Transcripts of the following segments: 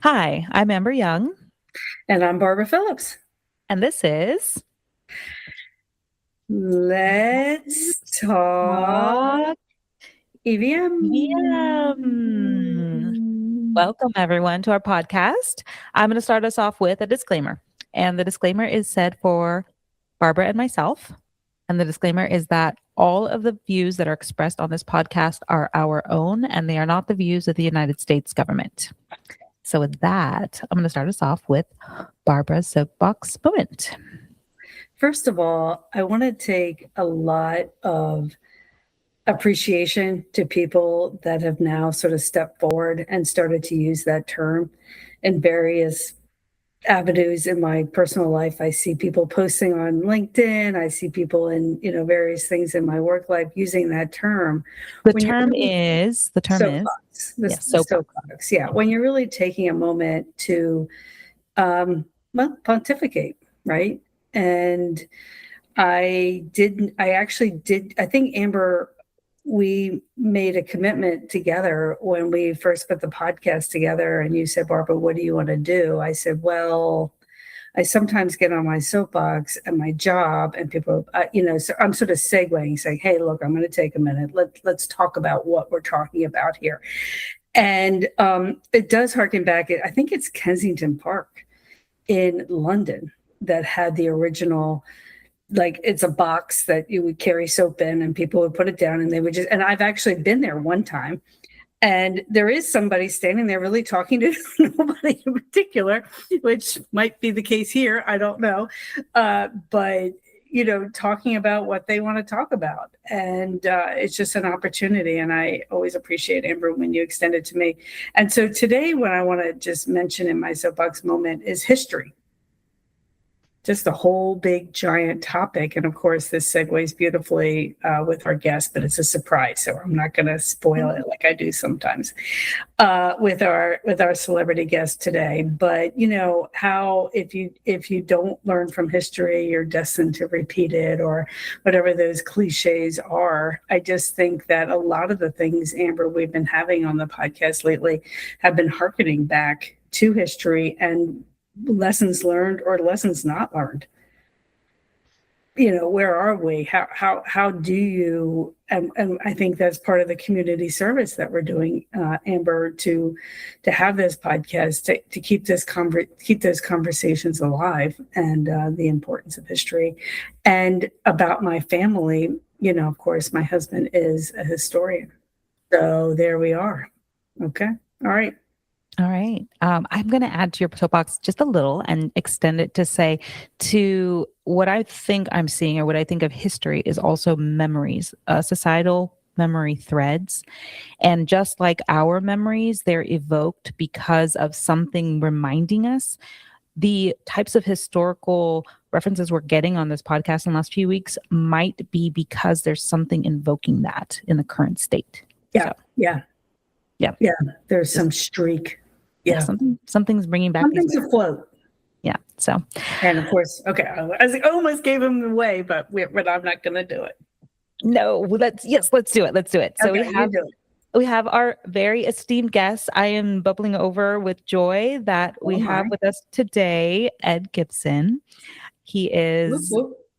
Hi, I'm Amber Young, And I'm Barbara Phillips. and this is Let's Let's talk Talk EVM. EVM. Welcome, everyone, to our podcast. I'm going to start us off with a disclaimer, and the disclaimer is said for Barbara and myself. And the disclaimer is that all of the views that are expressed on this podcast are our own, and they are not the views of the United States government. So, with that, I'm going to start us off with Barbara's soapbox moment. First of all, I want to take a lot of appreciation to people that have now sort of stepped forward and started to use that term in various avenues in my personal life. I see people posting on LinkedIn. I see people in, various things in my work life using that term. The When you're term really is, the term is, soapbox, the, yes, the soapbox. soapbox. Yeah. When you're really taking a moment to, pontificate, right? And I think Amber, we made a commitment together when we first put the podcast together, and you said, Barbara, what do you want to do? I said, well, I sometimes get on my soapbox at my job, and people, so I'm sort of segueing, saying, hey, look, I'm going to take a minute. Let's talk about what we're talking about here. And it does harken back. I think it's Kensington Park in London that had the original, like, it's a box that you would carry soap in, and people would put it down, and they would just, and I've actually been there one time, and there is somebody standing there really talking to nobody in particular, which might be the case here. I don't know. But talking about what they want to talk about. And it's just an opportunity. And I always appreciate, Amber, when you extend it to me. And so today, what I want to just mention in my soapbox moment is history. Just a whole big giant topic. And of course, this segues beautifully with our guest, but it's a surprise. So I'm not going to spoil it like I do sometimes with our celebrity guest today. But how if you don't learn from history, you're destined to repeat it, or whatever those cliches are. I just think that a lot of the things, Amber, we've been having on the podcast lately have been hearkening back to history and lessons learned or lessons not learned. Where are we? How do you? And I think that's part of the community service that we're doing, Amber, to have this podcast to keep those conversations alive, and the importance of history. And about my family, of course, my husband is a historian, so there we are. Okay, all right. All right. I'm going to add to your soapbox just a little and extend it to say to what I think I'm seeing, or what I think of history is also memories, societal memory threads. And just like our memories, they're evoked because of something reminding us. The types of historical references we're getting on this podcast in the last few weeks might be because there's something invoking that in the current state. Yeah. So, yeah. Yeah. Yeah. There's some streak. Yeah. Something's bringing back something's afloat. Yeah. So, and of course, okay, I almost gave him away, but I'm not going to do it. No, let's do it. Let's do it. So okay, we have our very esteemed guest. I am bubbling over with joy that we have with us today, Ed Gibson. He is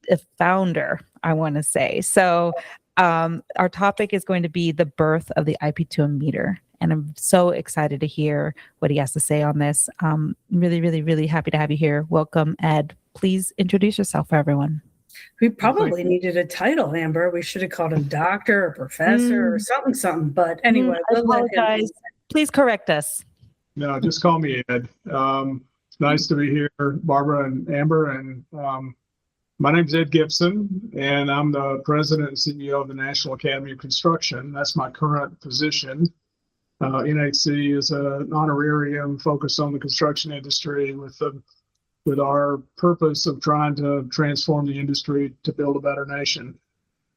a founder, I want to say. So our topic is going to be the birth of the IP2M meter. And I'm so excited to hear what he has to say on this. Really, really, really happy to have you here. Welcome, Ed. Please introduce yourself for everyone. We probably needed a title, Amber. We should have called him doctor or professor or something. But anyway, I apologize. Please correct us. No, just call me Ed. It's nice to be here, Barbara and Amber. And my name's Ed Gibson, and I'm the president and CEO of the National Academy of Construction. That's my current position. NAC is an honorarium focused on the construction industry with our purpose of trying to transform the industry to build a better nation.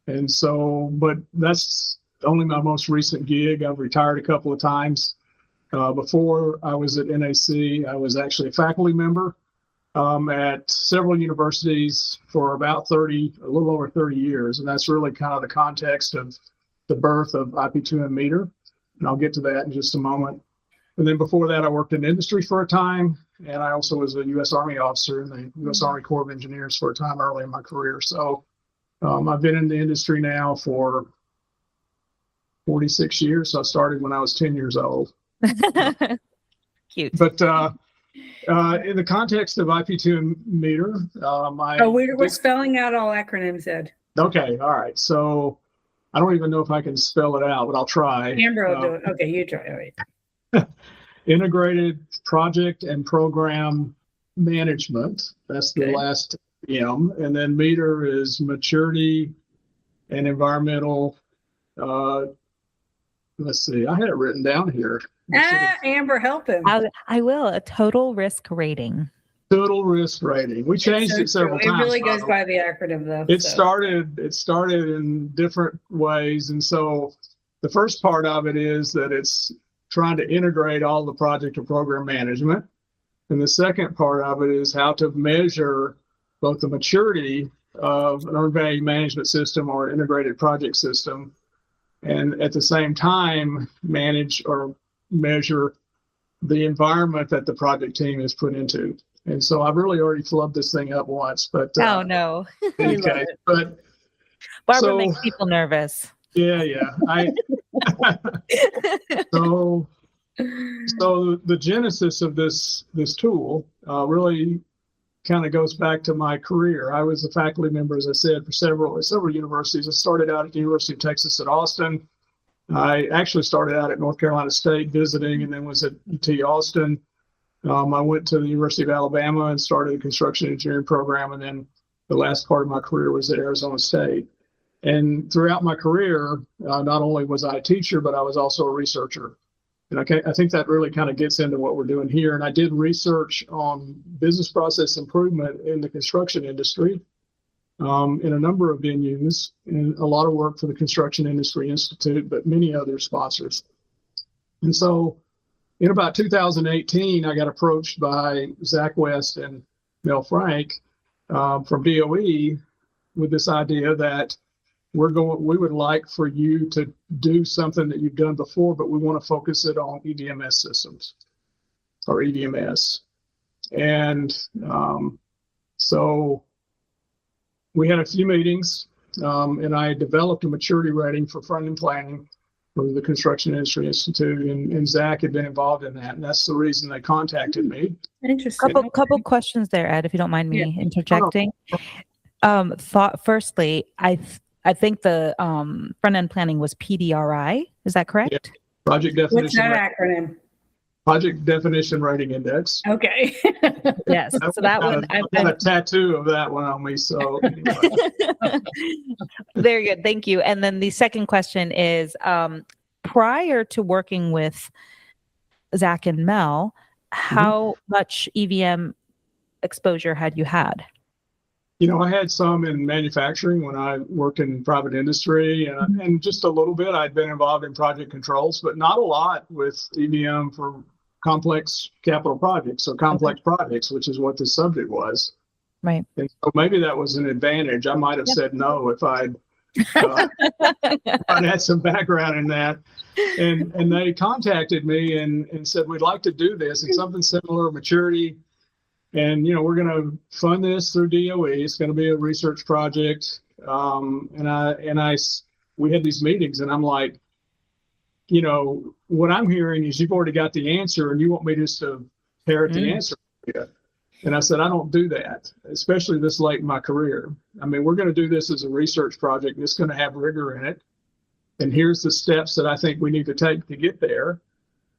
And so, but that's only my most recent gig. I've retired a couple of times. Before I was at NAC, I was actually a faculty member at several universities for about a little over 30 years. And that's really kind of the context of the birth of IP2M meter. And I'll get to that in just a moment. And then before that, I worked in industry for a time, and I also was a U.S. Army officer in the U.S. Army Corps of Engineers for a time early in my career. So I've been in the industry now for 46 years. So I started when I was 10 years old. Cute. But in the context of IP2M METRR, we're spelling out all acronyms, Ed. Okay, all right. So I don't even know if I can spell it out, but I'll try. Amber will do it. Okay, you try. All right. Integrated Project and Program Management. That's the last M. And then METR is Maturity and Environmental. Let's see. I had it written down here. Amber, help him. I will. A total risk rating. Total risk rating. We changed it several times. It really goes by the acronym, though. It started in different ways, and so the first part of it is that it's trying to integrate all the project and program management. And the second part of it is how to measure both the maturity of an earned value management system or an integrated project system, and at the same time, manage or measure the environment that the project team is put into. And so I've really already flubbed this thing up once, but oh no. okay. But Barbara makes people nervous. Yeah. So the genesis of this tool really kind of goes back to my career. I was a faculty member, as I said, for several universities. I started out at the University of Texas at Austin. I actually started out at North Carolina State visiting, and then was at UT Austin. I went to the University of Alabama and started a construction engineering program, and then the last part of my career was at Arizona State. And throughout my career, not only was I a teacher, but I was also a researcher. And I think that really kind of gets into what we're doing here. And I did research on business process improvement in the construction industry in a number of venues, and a lot of work for the Construction Industry Institute, but many other sponsors. And so in about 2018, I got approached by Zach West and Mel Frank from DOE with this idea that we would like for you to do something that you've done before, but we want to focus it on EVMS systems or EVMS. And so we had a few meetings, and I developed a maturity rating for front-end planning for the Construction Industry Institute, and Zach had been involved in that, and that's the reason they contacted me. Interesting. Couple questions there, Ed, if you don't mind me interjecting. Firstly, I think the front-end planning was PDRI. Is that correct? Yeah. Project Definition. What's that acronym? Project Definition Rating Index. Okay. Yes. So that one, I've got a tattoo of that one on me. So anyway. Very good. Thank you. And then the second question is, prior to working with Zach and Mel, how much EVM exposure had you had? I had some in manufacturing when I worked in private industry, and just a little bit. I'd been involved in project controls, but not a lot with EVM for complex capital projects or complex projects, which is what this subject was. Right. And so maybe that was an advantage. I might have said no if I'd had some background in that. And they contacted me and said, we'd like to do this and something similar, maturity. And, we're going to fund this through DOE. It's going to be a research project. We had these meetings, and I'm like, what I'm hearing is you've already got the answer, and you want me just to parrot the answer. And I said, I don't do that, especially this late in my career. I mean, we're going to do this as a research project, and it's going to have rigor in it. And here's the steps that I think we need to take to get there.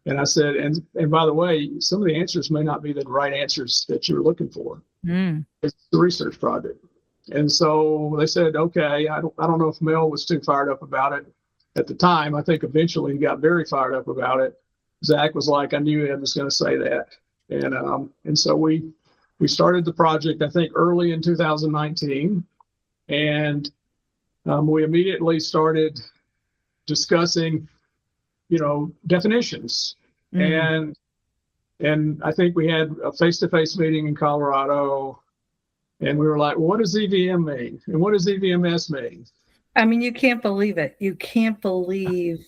And I said, and by the way, some of the answers may not be the right answers that you're looking for. It's a research project. And so they said, okay, I don't know if Mel was too fired up about it at the time. I think eventually he got very fired up about it. Zach was like, I knew Ed was going to say that. And so we started the project, I think, early in 2019. And we immediately started discussing definitions. And I think we had a face-to-face meeting in Colorado, and we were like, well, what does EVM mean? And what does EVMS mean? I mean, you can't believe it. You can't believe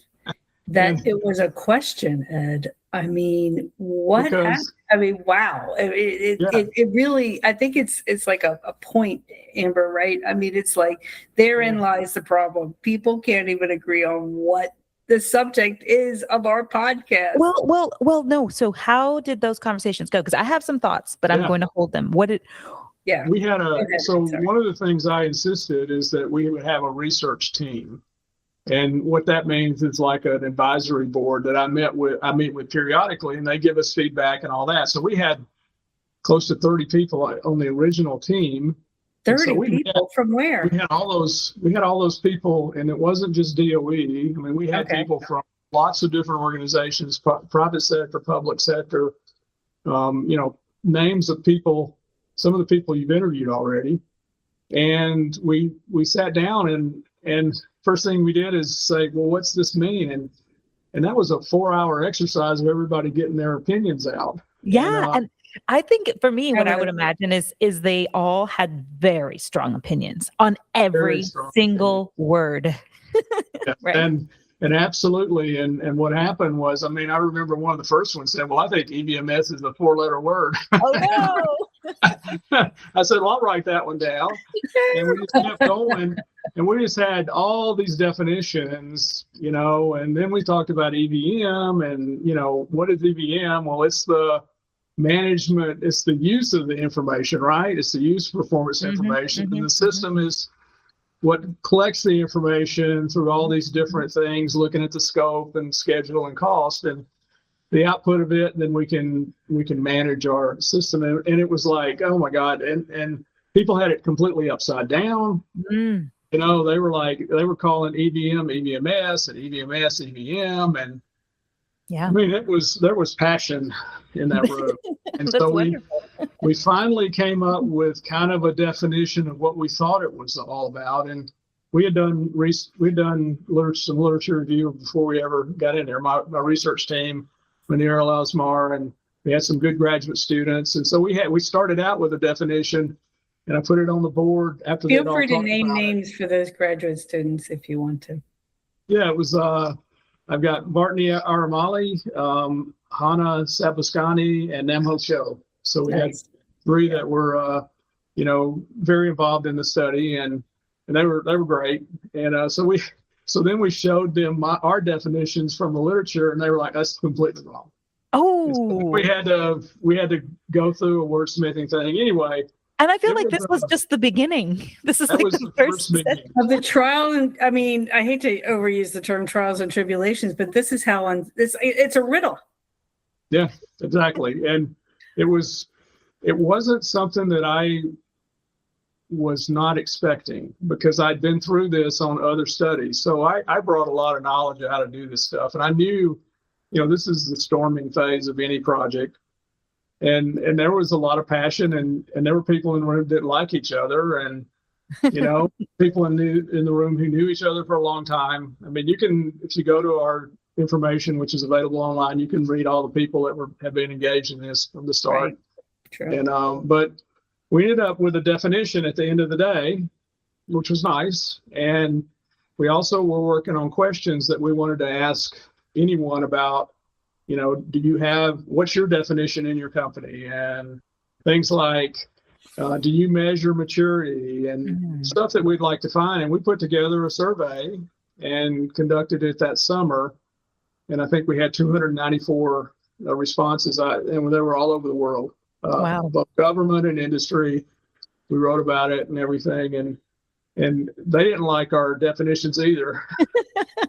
that it was a question, Ed. I mean, what Because- happened? I mean, wow. It really, I think it's like a point, Amber, right? I mean, it's like therein lies the problem. People can't even agree on what the subject is of our podcast. Well, no. So how did those conversations go? Because I have some thoughts, but I'm going to hold them. Yeah. We had Sorry. one of the things I insisted is that we would have a research team. And what that means is like an advisory board that I meet with periodically, and they give us feedback and all that. So we had close to 30 people on the original team. 30 people from where? We had all those people, and it wasn't just DOE. I mean, we had people from lots of different organizations, private sector, public sector, names of people, some of the people you've interviewed already. And we sat down and first thing we did is say, well, what's this mean? And that was a 4-hour exercise of everybody getting their opinions out. Yeah. And I think for me, what I would imagine is they all had very strong opinions on every single word. Right. And absolutely. And what happened was, I mean, I remember one of the first ones said, well, I think EVMS is a 4-letter word. Oh, no. I said, well, I'll write that one down. And we just kept going. And we just had all these definitions, and then we talked about EVM and, what is EVM? Well, it's the management, it's the use of the information, right? It's the use of performance information. And the system is what collects the information through all these different things, looking at the scope and schedule and cost and the output of it. And then we can manage our system. And it was like, oh my God. And people had it completely upside down. They were calling EVM, EVMS and EVMS, EVM. And I mean, there was passion in that room. And so we finally came up with kind of a definition of what we thought it was all about. And we had done some literature review before we ever got in there. My research team, Manira Lasmar, and we had some good graduate students. And so we started out with a definition, and I put it on the board after they all Feel free to talked name about names for those graduate students if you want to. Yeah, it was I've got Bartni Aramali, Hana Sabuskani, and Namho Cho. So we had 3 that were very involved in the study, and they were great. And so then we showed them our definitions from the literature, and they were like, that's completely wrong. Oh, so we had to go through a wordsmithing thing anyway. And I feel like this was just the beginning. This is like the first of the trial. And I mean, I hate to overuse the term trials and tribulations, but this is how it's a riddle. Yeah, exactly. And it wasn't something that I was not expecting, because I'd been through this on other studies. So I brought a lot of knowledge of how to do this stuff. And I knew, this is the storming phase of any project. And there was a lot of passion, and there were people in the room that didn't like each other, and people in the room who knew each other for a long time. I mean, if you go to our information, which is available online, you can read all the people that have been engaged in this from the start. Right. True. And but we ended up with a definition at the end of the day, which was nice. And we also were working on questions that we wanted to ask anyone about. What's your definition in your company? And things like, do you measure maturity and stuff that we'd like to find? And we put together a survey and conducted it that summer. And I think we had 294 responses, and they were all over the world. Wow. Both government and industry. We wrote about it and everything. And they didn't like our definitions either.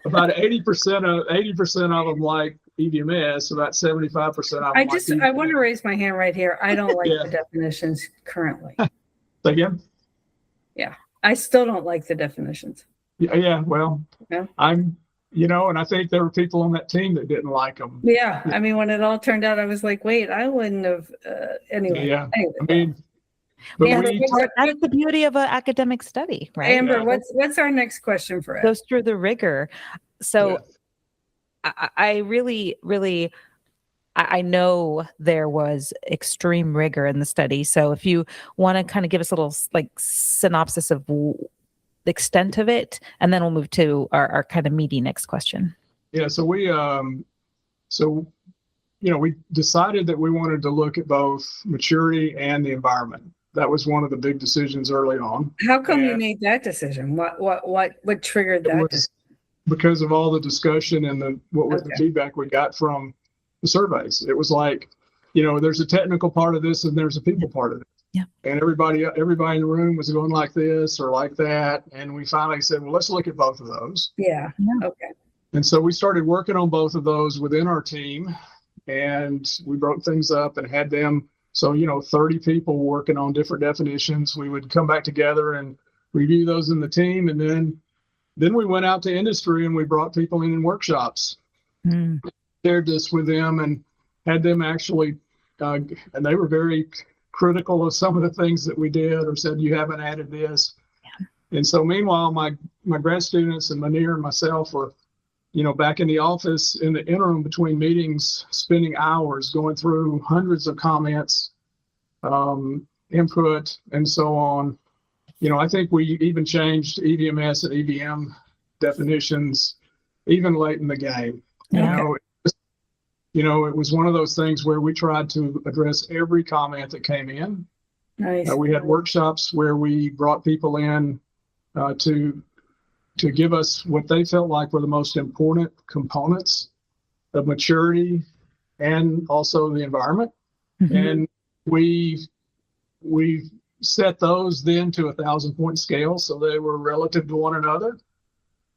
About 80% of them like EVMS, about 75% of them I want to raise my hand right here. I don't like the definitions currently. Again? Yeah. I still don't like the definitions. Yeah. Well, I'm, and I think there were people on that team that didn't like them. Yeah. I mean, when it all turned out, I was like, wait, I wouldn't have, anyway. Yeah. Anyway. I mean, that's the beauty of an academic study, right? Amber, what's our next question for us? Goes through the rigor. So I really, really, I know there was extreme rigor in the study. So if you want to kind of give us a little synopsis of the extent of it, and then we'll move to our kind of meaty next question. Yeah. So we decided that we wanted to look at both maturity and the environment. That was one of the big decisions early on. How come you And made that decision? What triggered it that was decision? because of all the discussion and what was the Okay. feedback we got from the surveys. It was like, there's a technical part of this and there's a people part of it. Yeah. And everybody in the room was going like this or like that. And we finally said, well, let's look at both of those. Yeah. Yeah. Okay. And so we started working on both of those within our team, and we broke things up and had them. So, 30 people working on different definitions. We would come back together and review those in the team. And then we went out to industry and we brought people in workshops, shared this with them and had them actually, and they were very critical of some of the things that we did or said, you haven't added this. Yeah. And so meanwhile, my grad students and Manir and myself were back in the office in the interim between meetings, spending hours going through hundreds of comments, input, and so on. I think we even changed EVMS and EVM definitions even late in the game. Yeah. It was one of those things where we tried to address every comment that came in. Nice. We had workshops where we brought people in to give us what they felt like were the most important components of maturity and also the environment. Mm-hmm. And we set those then to 1,000-point scale, so they were relative to one another.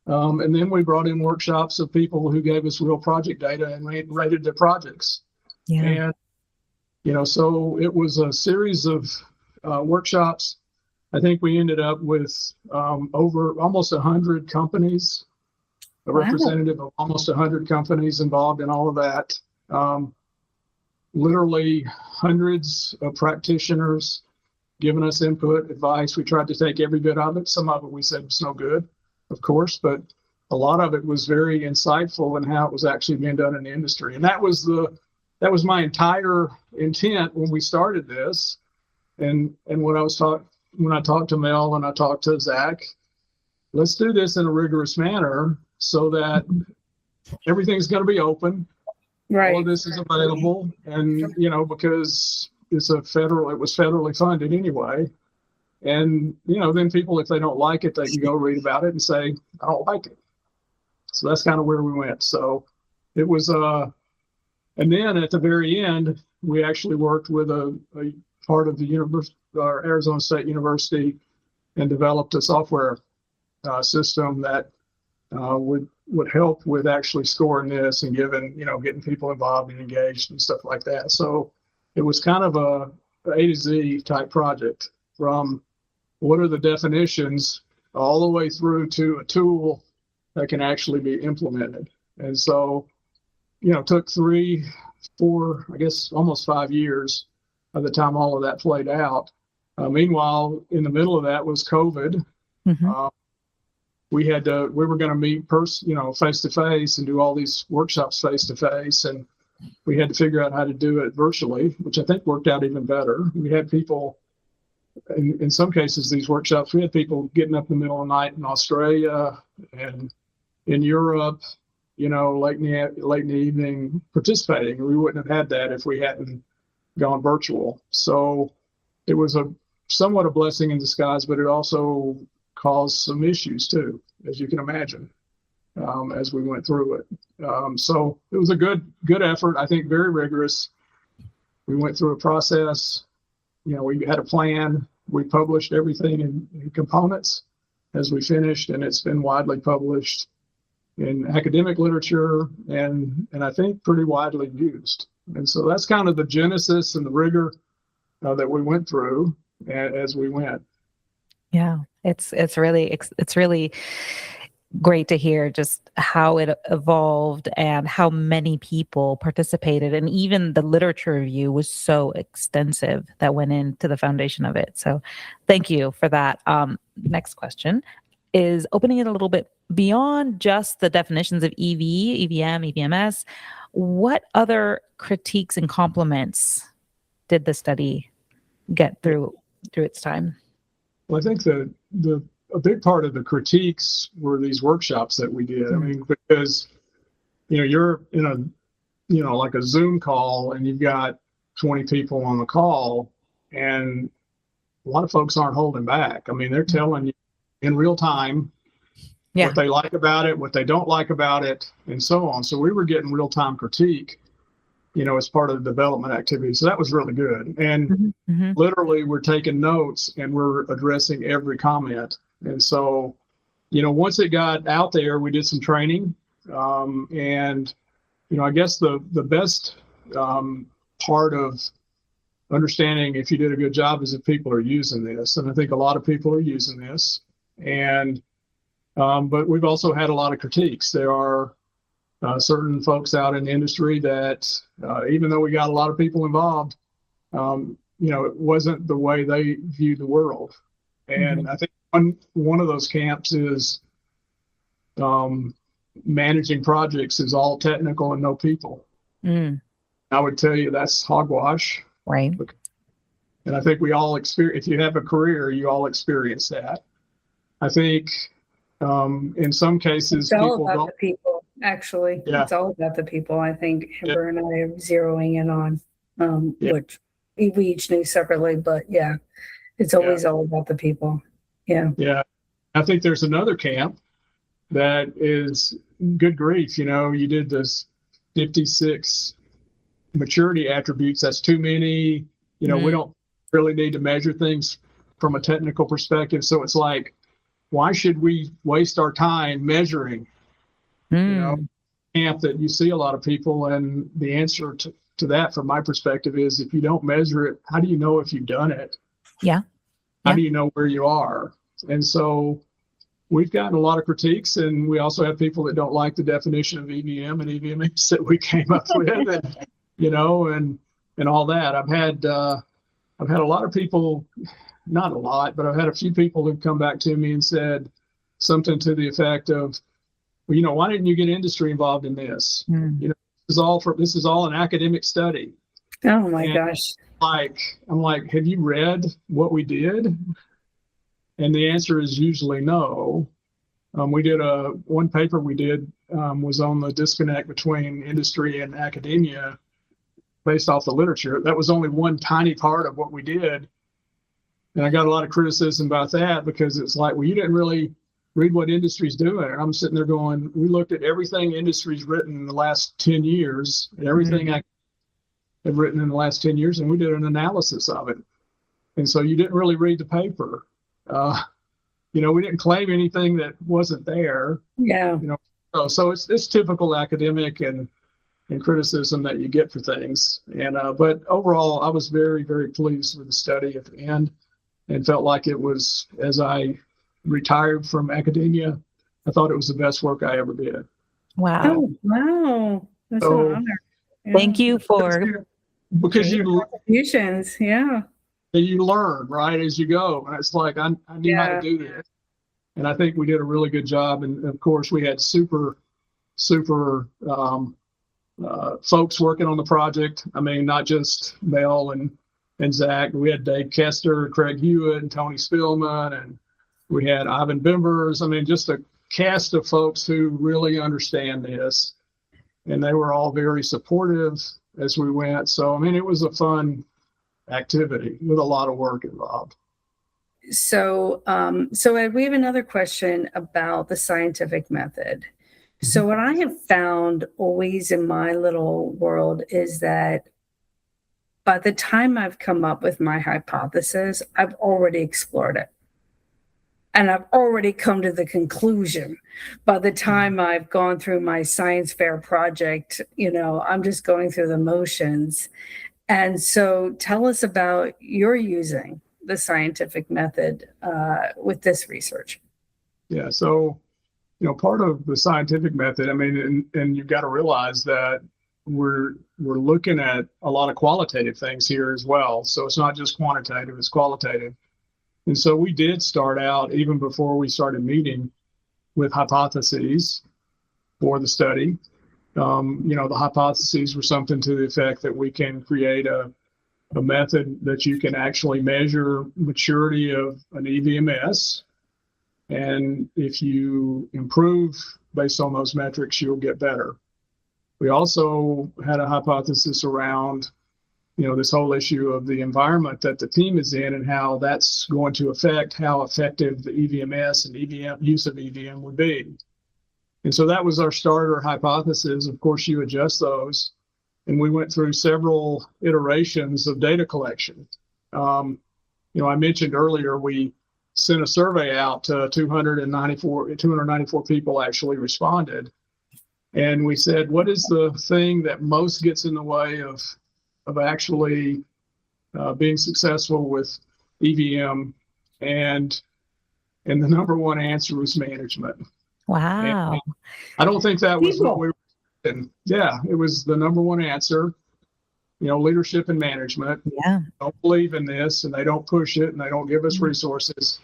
And then we brought in workshops of people who gave us real project data and rated their projects. Yeah. And so it was a series of workshops. I think we ended up with over almost 100 companies, a representative of almost 100 companies involved in all of that. Literally hundreds of practitioners giving us input, advice. We tried to take every bit of it. Some of it we said was no good, of course, but a lot of it was very insightful in how it was actually being done in the industry. And that was my entire intent when we started this. And when I talked to Mel and I talked to Zach, let's do this in a rigorous manner so that everything's going to be open. Right. All of this is available. And, because it was federally funded anyway. And, then people, if they don't like it, they can go read about it and say, I don't like it. So that's kind of where we went. So it was, and then at the very end, we actually worked with a part of the Arizona State University and developed a software system that would help with actually scoring this and getting people involved and engaged and stuff like that. So it was kind of a A to Z type project, from what are the definitions all the way through to a tool that can actually be implemented. And so, took 3, 4, I guess almost 5 years by the time all of that played out. Meanwhile, in the middle of that was COVID. Mm-hmm. We were going to meet face to face and do all these workshops face to face, and we had to figure out how to do it virtually, which I think worked out even better. We had people, in some cases, these workshops, we had people getting up in the middle of the night in Australia and in Europe, late in the evening participating. We wouldn't have had that if we hadn't gone virtual. So it was somewhat a blessing in disguise, but it also caused some issues too, as you can imagine, as we went through it. So it was a good effort. I think very rigorous. We went through a process. We had a plan. We published everything in components as we finished, and it's been widely published in academic literature and I think pretty widely used. And so that's kind of the genesis and the rigor that we went through as we went. Yeah, it's really great to hear just how it evolved and how many people participated, and even the literature review was so extensive that went into the foundation of it. So thank you for that. Next question is opening it a little bit beyond just the definitions of EV, EVM, EVMS. What other critiques and compliments did the study get through its time? Well, I think a big part of the critiques were these workshops that we did. I mean, because you're in like a Zoom call and you've got 20 people on the call, and a lot of folks aren't holding back. I mean, they're telling you in real time Yeah. what they like about it, what they don't like about it, and so on. So we were getting real-time critique, as part of the development activity. So that was really good. And literally we're taking notes and we're addressing every comment. And so, once it got out there, we did some training. And, I guess the best part of understanding if you did a good job is if people are using this. And I think a lot of people are using this. And but we've also had a lot of critiques. There are certain folks out in the industry that, even though we got a lot of people involved, it wasn't the way they view the world. And I think one of those camps is managing projects is all technical and no people. I would tell you that's hogwash. Right. And I think we all experience, if you have a career, you all experience that. I think in some cases, it's all people about don't. the people, actually. Yeah. It's all about the people. I think Amber and I are zeroing in on, which we each knew separately, but yeah, it's always all about the people. Yeah. Yeah. I think there's another camp that is good grief. You did this 56 maturity attributes. That's too many. We don't really need to measure things from a technical perspective. So it's like, why should we waste our time measuring? Camp that you see a lot of people, and the answer to that, from my perspective, is if you don't measure it, how do you know if you've done it? Yeah. How do you know where you are? And so we've gotten a lot of critiques, and we also have people that don't like the definition of EVM and EVMS that we came up with, and all that. I've had a lot of people, not a lot, but I've had a few people who've come back to me and said something to the effect of, well, why didn't you get industry involved in this? This is all an academic study. Oh my gosh. I'm like, have you read what we did? And the answer is usually no. We did one paper we did was on the disconnect between industry and academia based off the literature. That was only one tiny part of what we did. And I got a lot of criticism about that because it's like, well, you didn't really read what industry's doing. And I'm sitting there going, we looked at everything industry's written in the last 10 years, and everything I have written in the last 10 years, and we did an analysis of it. And so you didn't really read the paper. We didn't claim anything that wasn't there. Yeah. So it's typical academic and criticism that you get for things. And but overall, I was very, very pleased with the study at the end, and felt like it was, as I retired from academia, I thought it was the best work I ever did. Wow. Oh, wow. That's an honor. Yeah. Thank you for because you contributions. Yeah. You learn right as you go, and it's like I knew how to do this, and I think we did a really good job. And of course, we had super folks working on the project. I mean, not just Mel and Zach. We had Dave Kester, Craig Hewitt, and Tony Spillman, and we had Ivan Bimbers. I mean, just a cast of folks who really understand this, and they were all very supportive as we went. So, I mean, it was a fun activity with a lot of work involved. So we have another question about the scientific method. So what I have found always in my little world is that by the time I've come up with my hypothesis, I've already explored it. And I've already come to the conclusion. By the time I've gone through my science fair project, I'm just going through the motions. And so tell us about your using the scientific method with this research. Yeah, so, part of the scientific method, I mean, and you've got to realize that we're looking at a lot of qualitative things here as well. So it's not just quantitative, it's qualitative. And so we did start out, even before we started meeting, with hypotheses for the study. The hypotheses were something to the effect that we can create a method that you can actually measure maturity of an EVMS. And if you improve based on those metrics, you'll get better. We also had a hypothesis around, this whole issue of the environment that the team is in and how that's going to affect how effective the EVMS and EVM use of EVM would be. And so that was our starter hypothesis. Of course, you adjust those. And we went through several iterations of data collection. I mentioned earlier, we sent a survey out to 294 people actually responded. And we said, what is the thing that most gets in the way of actually being successful with EVM? And the number one answer was management. Wow. And I don't think that was what we were saying. Yeah, it was the number one answer. Leadership and management. Yeah. Don't believe in this, and they don't push it, and they don't give us resources,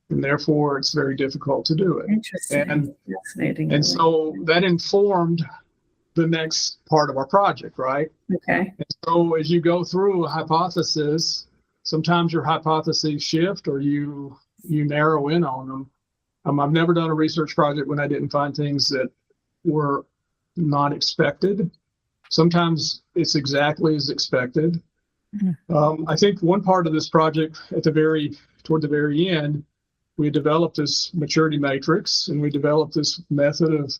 and therefore it's very difficult to do it. Interesting. Fascinating. And so that informed the next part of our project, right? Okay. And so as you go through a hypothesis, sometimes your hypotheses shift or you narrow in on them. I've never done a research project when I didn't find things that were not expected. Sometimes it's exactly as expected. I think one part of this project toward the very end, we developed this maturity matrix, and we developed this method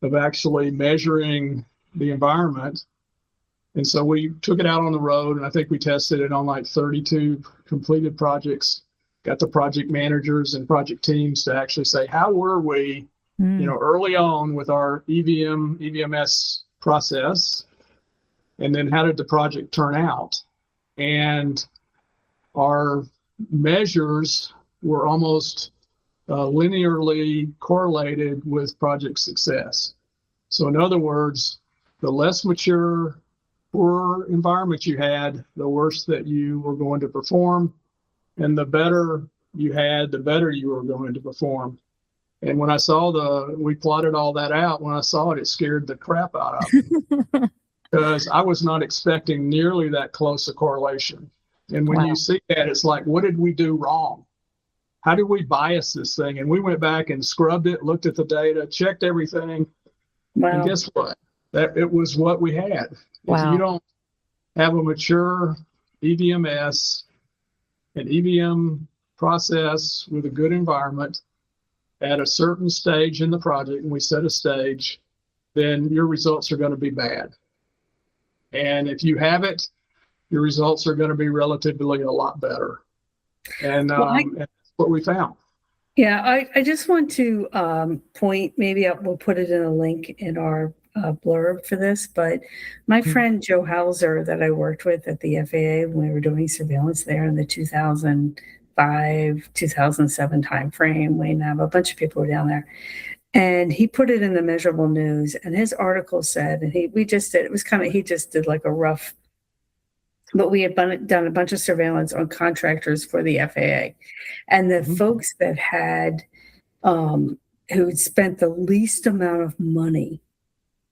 of actually measuring the environment. And so we took it out on the road, and I think we tested it on like 32 completed projects, got the project managers and project teams to actually say, how were we, early on with our EVM, EVMS process, and then how did the project turn out? And our measures were almost linearly correlated with project success. So in other words, the less mature, poorer environment you had, the worse that you were going to perform, and the better you had, the better you were going to perform. And when I saw we plotted all that out, when I saw it, it scared the crap out of me because I was not expecting nearly that close a correlation. And when you see that, it's like, what did we do wrong? How did we bias this thing? And we went back and scrubbed it, looked at the data, checked everything. Wow. And guess what? That it was what we had. Wow. If you don't have a mature EVMS, an EVM process with a good environment at a certain stage in the project, and we set a stage, then your results are going to be bad. And if you have it, your results are going to be relatively a lot better. And and that's what we found. Yeah, I just want to point, maybe we'll put it in a link in our blurb for this, but my friend Joe Hauser that I worked with at the FAA when we were doing surveillance there in the 2005, 2007 timeframe, Wayne Nav, a bunch of people were down there. And he put it in the Measurable News, and his article said, and he just did like a rough, but we had done a bunch of surveillance on contractors for the FAA. And the folks that had, who spent the least amount of money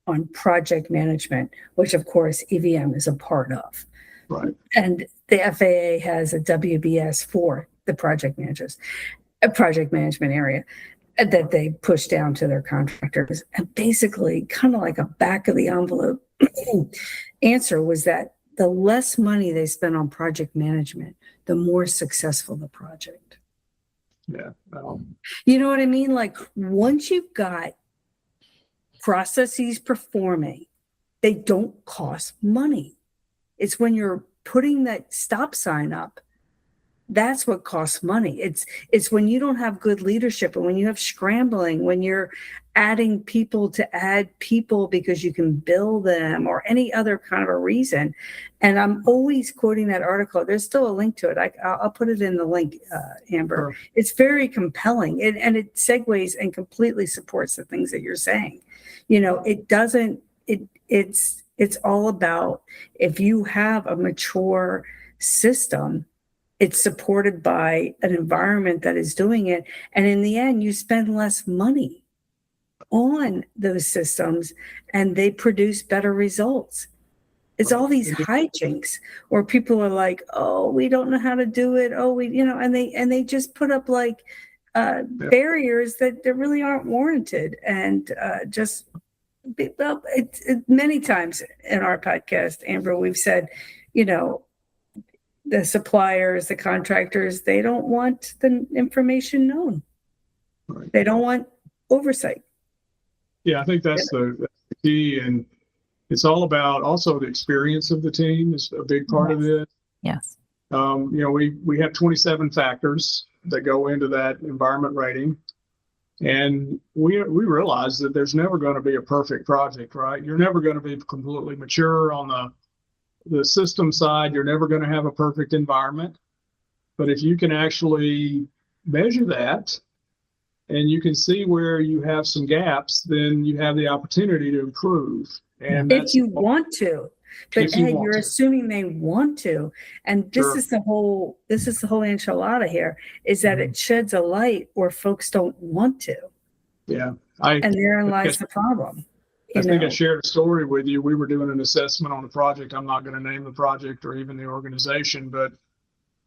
on project management, which of course EVM is a part of. Right. And the FAA has a WBS for the project managers, a project management area that they push down to their contractors. And basically, kind of like a back of the envelope answer was that the less money they spend on project management, the more successful the project. Yeah. You know what I mean? Like once you've got processes performing, they don't cost money. It's when you're putting that stop sign up, that's what costs money. It's when you don't have good leadership and when you have scrambling, when you're adding people to add people because you can bill them or any other kind of a reason. And I'm always quoting that article. There's still a link to it. I'll put it in the link, Amber. Sure. It's very compelling and it segues and completely supports the things that you're saying. It's all about if you have a mature system, it's supported by an environment that is doing it. And in the end, you spend less money on those systems and they produce better results. It's all these hijinks where people are like, oh, we don't know how to do it. Oh, and they just put up like barriers that really aren't warranted and just well, many times in our podcast, Amber, we've said, you know, the suppliers, the contractors, they don't want the information known. Right. They don't want oversight. Yeah, I think that's the key. And it's all about also the experience of the team is a big part of this. Yes. You know, we have 27 factors that go into that environment rating. And we realize that there's never going to be a perfect project, right? You're never going to be completely mature on the system side. You're never going to have a perfect environment. But if you can actually measure that and you can see where you have some gaps, then you have the opportunity to improve. And if you want to, but hey, you're assuming they want to. And this Sure. is the whole enchilada here, is that it sheds a light where folks don't want to. Yeah. And therein lies the problem. I think I shared a story with you. We were doing an assessment on a project. I'm not going to name the project or even the organization, but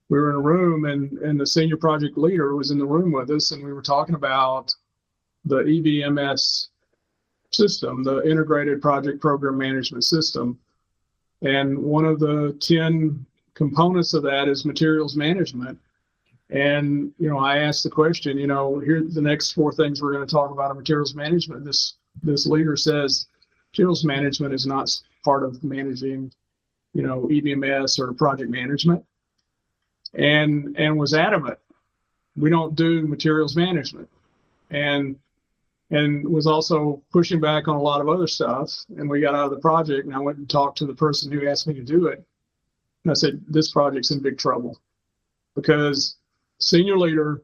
we were in a room and the senior project leader was in the room with us, and we were talking about the EVMS system, the Integrated Project Program Management System. And one of the 10 components of that is materials management. And, you know, I asked the question, you know, here the next 4 things we're going to talk about are materials management. This leader says materials management is not part of managing, you know, EVMS or project management, and was adamant, we don't do materials management, and was also pushing back on a lot of other stuff. And we got out of the project, and I went and talked to the person who asked me to do it, and I said, this project's in big trouble because senior leader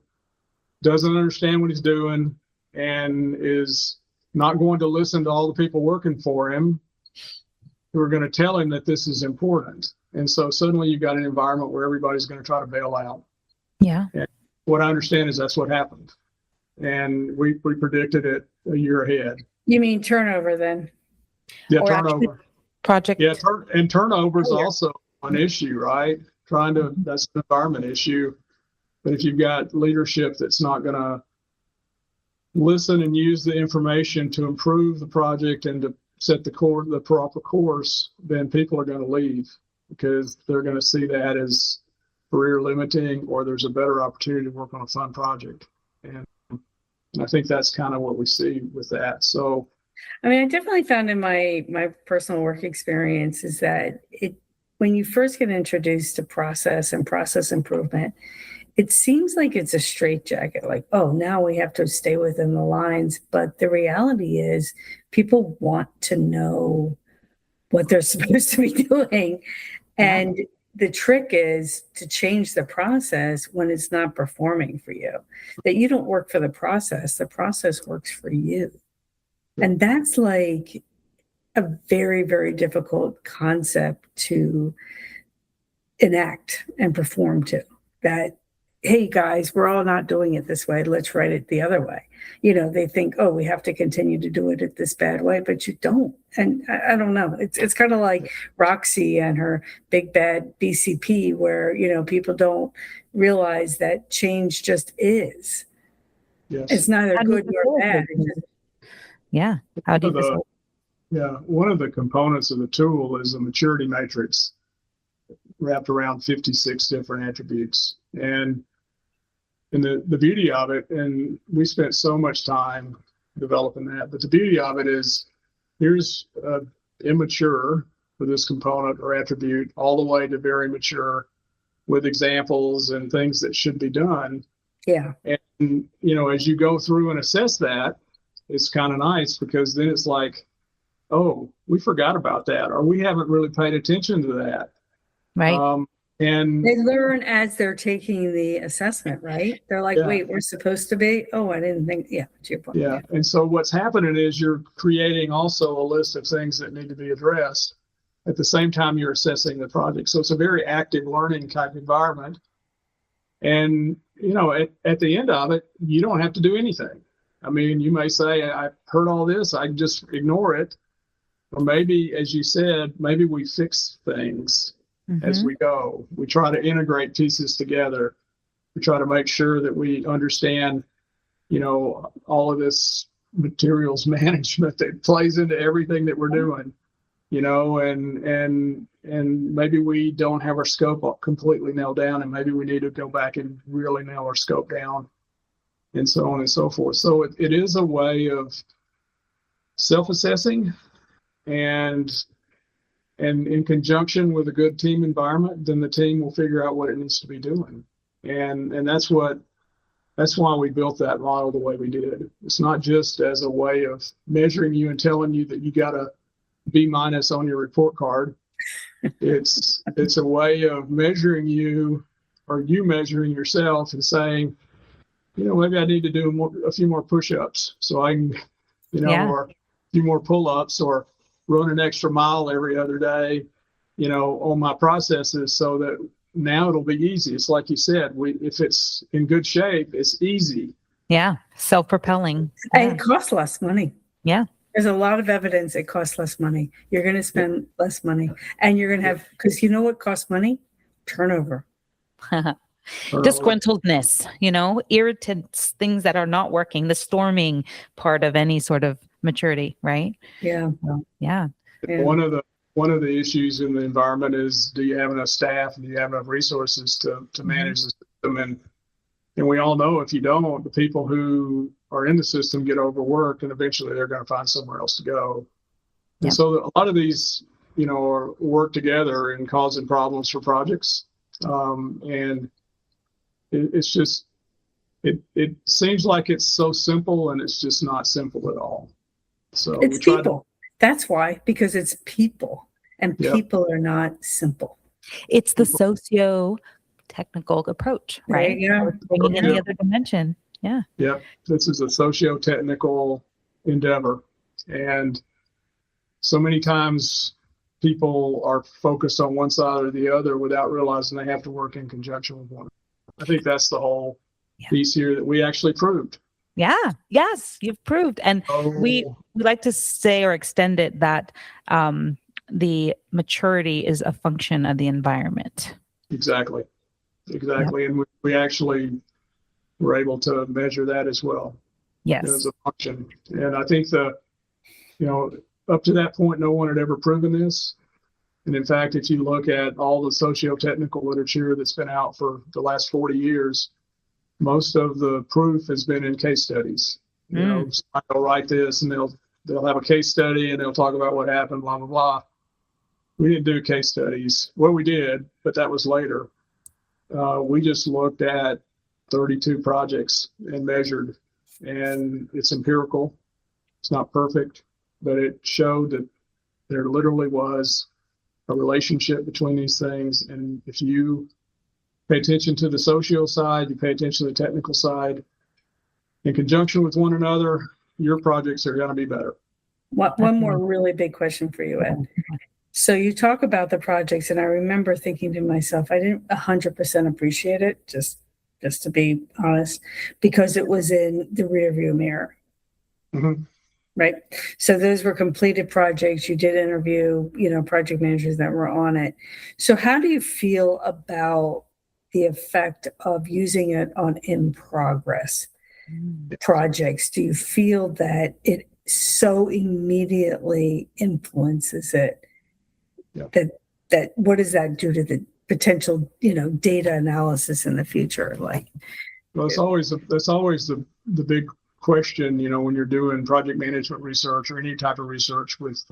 doesn't understand what he's doing and is not going to listen to all the people working for him who are going to tell him that this is important. And so suddenly you've got an environment where everybody's going to try to bail out. Yeah. And what I understand is that's what happened. And we predicted it a year ahead. You mean turnover then? Yeah, Or turnover. Project. Yeah, and turnover is also an issue, right? That's an environment issue. But if you've got leadership that's not going to listen and use the information to improve the project and to set the proper course, then people are going to leave because they're going to see that as career limiting, or there's a better opportunity to work on a fun project. And I think that's kind of what we see with that. So, I mean, I definitely found in my personal work experience is that when you first get introduced to process and process improvement, it seems like it's a straitjacket, like, oh, now we have to stay within the lines. But the reality is people want to know what they're supposed to be doing. And the trick is to change the process when it's not performing for you, that you don't work for the process works for you. And that's like a very, very difficult concept to enact and perform to. That, hey guys, we're all not doing it this way. Let's write it the other way. You know, they think, oh, we have to continue to do it this bad way, but you don't. And I don't know. It's kind of like Roxy and her big bad BCP, where, you know, people don't realize that change just is. yes. It's neither good nor bad. Yeah. How do you one of the components of the tool is a maturity matrix wrapped around 56 different attributes. And the beauty of it, and we spent so much time developing that, but the beauty of it is here's immature for this component or attribute all the way to very mature with examples and things that should be done. Yeah. And, you know, as you go through and assess that, it's kind of nice because then it's like, oh, we forgot about that, or we haven't really paid attention to that. Right. And they learn as they're taking the assessment, right? They're like, wait, we're supposed to be? Oh, I didn't think. Yeah, to your point. Yeah. And so what's happening is you're creating also a list of things that need to be addressed at the same time you're assessing the project. So it's a very active learning type environment. And, you know, at the end of it, you don't have to do anything. I mean, you may say, I've heard all this, I just ignore it. Or maybe, as you said, maybe we fix things as we go. We try to integrate pieces together. We try to make sure that we understand, you know, all of this materials management that plays into everything that we're doing, and maybe we don't have our scope completely nailed down, and maybe we need to go back and really nail our scope down, and so on and so forth. So it is a way of self-assessing, and in conjunction with a good team environment, then the team will figure out what it needs to be doing. And that's why we built that model the way we did. It's not just as a way of measuring you and telling you that you got a B- on your report card. It's a way of measuring you, or you measuring yourself and saying, maybe I need to do a few more push-ups so I can, or a few more pull-ups, or run an extra mile every other day, on my processes, so that now it'll be easy. It's like you said, if it's in good shape, it's easy. Yeah. Self-propelling. And it costs less money. Yeah. There's a lot of evidence it costs less money. You're going to spend less money, and you're going to have, because you know what costs money? Turnover. Disgruntledness, irritants, things that are not working, the storming part of any sort of maturity, right? Yeah. Yeah. One of the issues in the environment is, do you have enough staff and do you have enough resources to manage the system? And we all know if you don't, the people who are in the system get overworked, and eventually they're going to find somewhere else to go. And so a lot of these, work together in causing problems for projects. And it's just, it seems like it's so simple, and it's just not simple at all. So it's people. That's why, because it's people, and people are not simple. It's the socio-technical approach, right? Bringing in the other dimension. Yeah. Yeah. This is a socio-technical endeavor. And so many times people are focused on one side or the other without realizing they have to work in conjunction with one. I think that's the whole piece here that we actually proved. Yeah. Yes, you've proved. And we like to say, or extend it, that the maturity is a function of the environment. Exactly. And we actually were able to measure that as well. Yes. As a function. And I think up to that point, no one had ever proven this. And in fact, if you look at all the socio-technical literature that's been out for the last 40 years, most of the proof has been in case studies. They'll write this, and they'll have a case study, and they'll talk about what happened, blah, blah, blah. We didn't do case studies. Well, we did, but that was later. We just looked at 32 projects and measured, and it's empirical. It's not perfect, but it showed that there literally was a relationship between these things. And if you pay attention to the social side, you pay attention to the technical side, in conjunction with one another, your projects are going to be better. One more really big question for you, Ed. So you talk about the projects, and I remember thinking to myself, I didn't 100% appreciate it, just to be honest, because it was in the rearview mirror. Mm-hmm. Right. So those were completed projects. You did interview, project managers that were on it. So how do you feel about the effect of using it on in progress projects? Do you feel that it so immediately influences it that what does that do to the potential, data analysis in the future? Like, well, that's always the big question, when you're doing project management research or any type of research with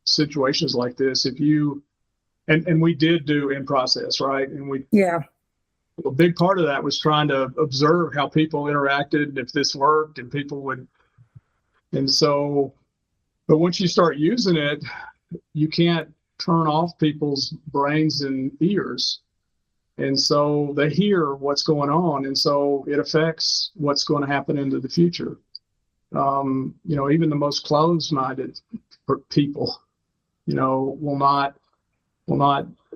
situations like this. If you and we did do in process, right? And a big part of that was trying to observe how people interacted, and if this worked, and people would. And so, but once you start using it, you can't turn off people's brains and ears. And so they hear what's going on. And so it affects what's going to happen into the future. Even the most closed-minded people, will not,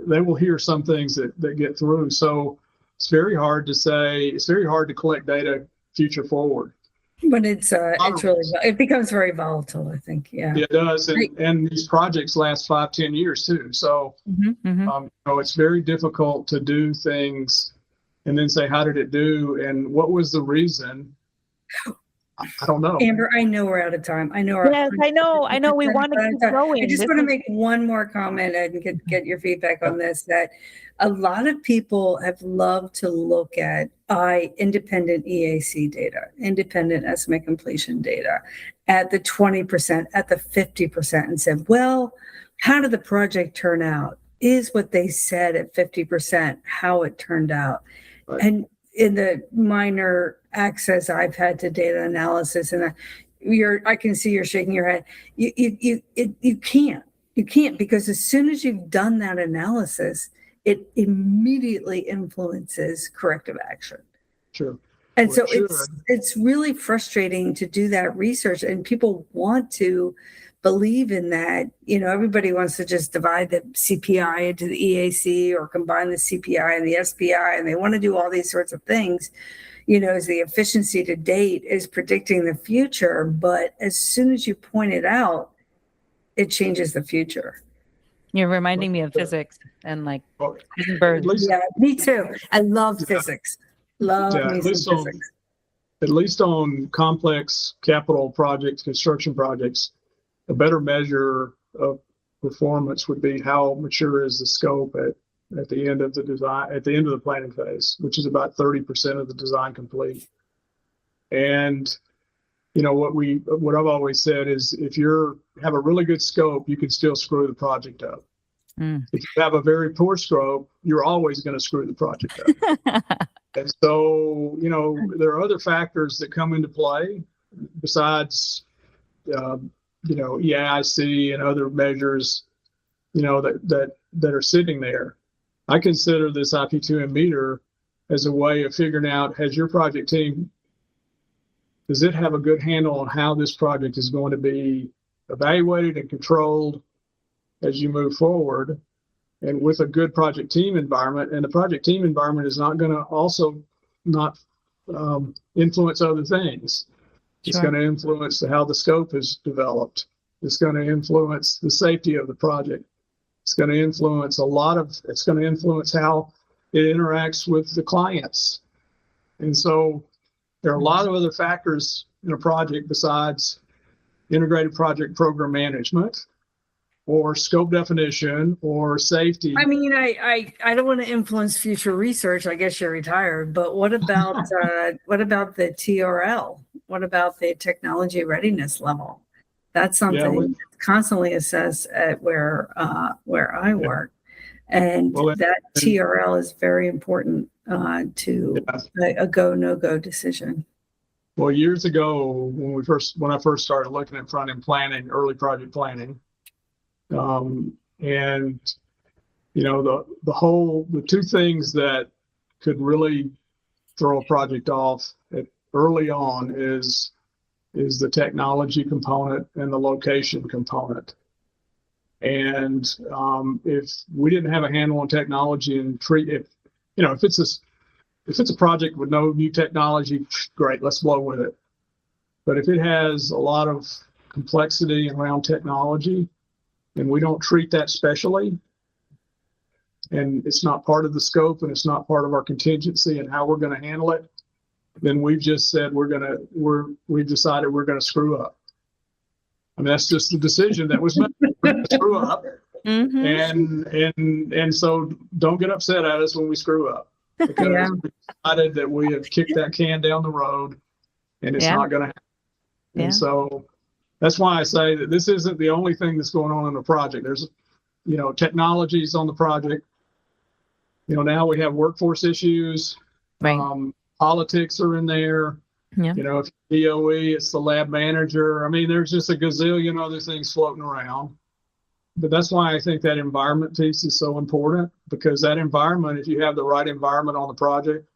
they will hear some things that get through. So it's very hard to collect data future forward. But it becomes very volatile, I think. Yeah, it does. And these projects last 5-10 years too. So, it's very difficult to do things and then say, how did it do? And what was the reason? I don't know. Amber, I know we're out of time. I know. Yes, I know. We want to keep going. I just want to make one more comment and get your feedback on this, that a lot of people have loved to look at independent EAC data, independent estimate completion data, at the 20%, at the 50%, and said, well, how did the project turn out? Is what they said at 50% how it turned out? Right. And in the minor access I've had to data analysis, and I can see you're shaking your head. You can't, because as soon as you've done that analysis, it immediately influences corrective action. Sure. And Well, so sure. it's really frustrating to do that research, and people want to believe in that. Everybody wants to just divide the CPI into the EAC or combine the CPI and the SPI, and they want to do all these sorts of things, as the efficiency to date is predicting the future. But as soon as you point it out, it changes the future. You're reminding me of physics and like Well, Heisenberg. Yeah, me too. I love physics. Love Yeah, me at some least on- physics. At least on complex capital projects, construction projects, a better measure of performance would be how mature is the scope at the end of the design, at the end of the planning phase, which is about 30% of the design complete. And what I've always said is, if you have a really good scope, you can still screw the project up. If you have a very poor scope, you're always going to screw the project up. And so, there are other factors that come into play besides, EIC and other measures, that are sitting there. I consider this IP2M meter as a way of figuring out, has your project team, does it have a good handle on how this project is going to be evaluated and controlled as you move forward, and with a good project team environment? And the project team environment is not going to also not influence other things. It's going to influence how the scope is developed. It's going to influence the safety of the project. It's going to influence it's going to influence how it interacts with the clients. And so there are a lot of other factors in a project besides integrated project program management or scope definition or safety. I mean, I don't want to influence future research. I guess you're retired, but what about the TRL? What about the technology readiness level? That's something that's constantly assessed at where I work, and that TRL is very important to a go no go decision. Well, years ago, when I first started looking at front end planning, early project planning, and the two things that could really throw a project off early on is the technology component and the location component. And if we didn't have a handle on technology and if it's a project with no new technology, great, let's blow with it. But if it has a lot of complexity around technology, and we don't treat that specially, and it's not part of the scope, and it's not part of our contingency and how we're going to handle it, then we've just said we've decided we're going to screw up. I mean, that's just the decision that was made. We're going to screw up, and so don't get upset at us when we screw up, because we decided that we have kicked that can down the road, and it's not going to happen. And so that's why I say that this isn't the only thing that's going on in the project. There's, technologies on the project. Now we have workforce issues. Right. Politics are in there. Yeah. If DOE, it's the lab manager. I mean, there's just a gazillion other things floating around. But that's why I think that environment piece is so important, because that environment, if you have the right environment on the project,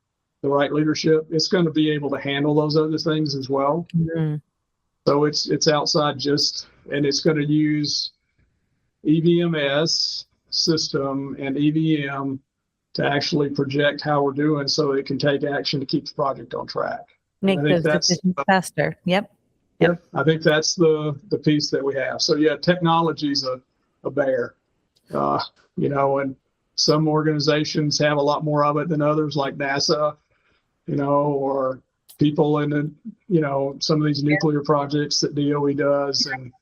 the right leadership, it's going to be able to handle those other things as well. Mm-hmm. So it's outside and it's going to use EVMS system and EVM to actually project how we're doing, so it can take action to keep the project on track. Make those decisions faster. Yep. I think that's the piece that we have. So technology's a bear, and some organizations have a lot more of it than others, like NASA, or people in the, some of these nuclear projects that DOE does, and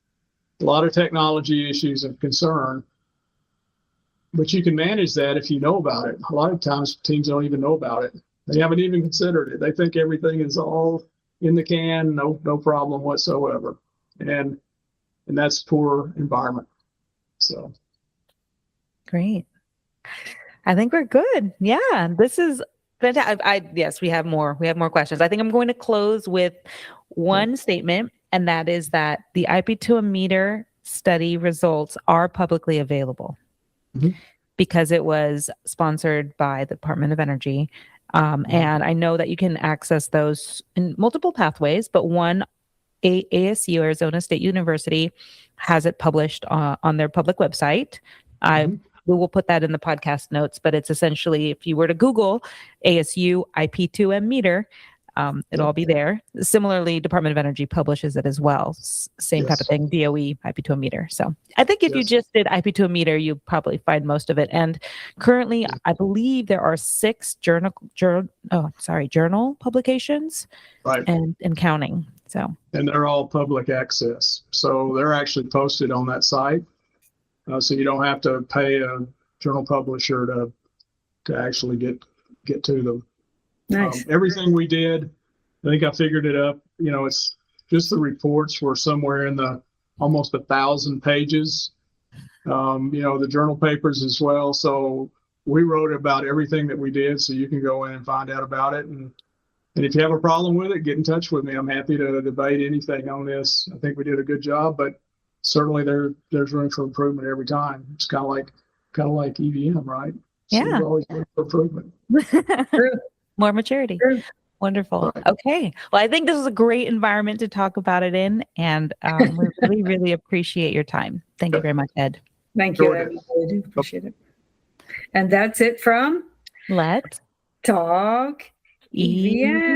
a lot of technology issues of concern. But you can manage that if you know about it. A lot of times teams don't even know about it. They haven't even considered it. They think everything is all in the can, no problem whatsoever. And that's poor environment. So great. I think we're good. Yeah, this is fantastic. Yes, we have more questions. I think I'm going to close with one statement, and that is that the IP2M meter study results are publicly available because it was sponsored by the Department of Energy. And I know that you can access those in multiple pathways, but one, ASU, Arizona State University, has it published on their public website. We will put that in the podcast notes, but it's essentially, if you were to Google ASU IP2M meter, it'll all be there. Similarly, Department of Energy publishes it as well. Same type of thing, DOE IP2M meter. So I think if you just did IP2M meter, you probably find most of it. And currently, I believe there are 6 journal publications, and counting. So, and they're all public access. So they're actually posted on that site. So you don't have to pay a journal publisher to actually get to them. Nice. Everything we did, I think I figured it up. It's just the reports were somewhere in the almost 1,000 pages. The journal papers as well. So we wrote about everything that we did, so you can go in and find out about it. And if you have a problem with it, get in touch with me. I'm happy to debate anything on this. I think we did a good job, but certainly there's room for improvement every time. It's kind of like EVM, right? So yeah. there's always room for improvement. More maturity. True. Wonderful. Right. Okay. Well, I think this is a great environment to talk about it in, and we really, really appreciate your time. Thank you very much, Ed. Thank you, Ed. I really do appreciate it. And that's it from Let's Talk EVM.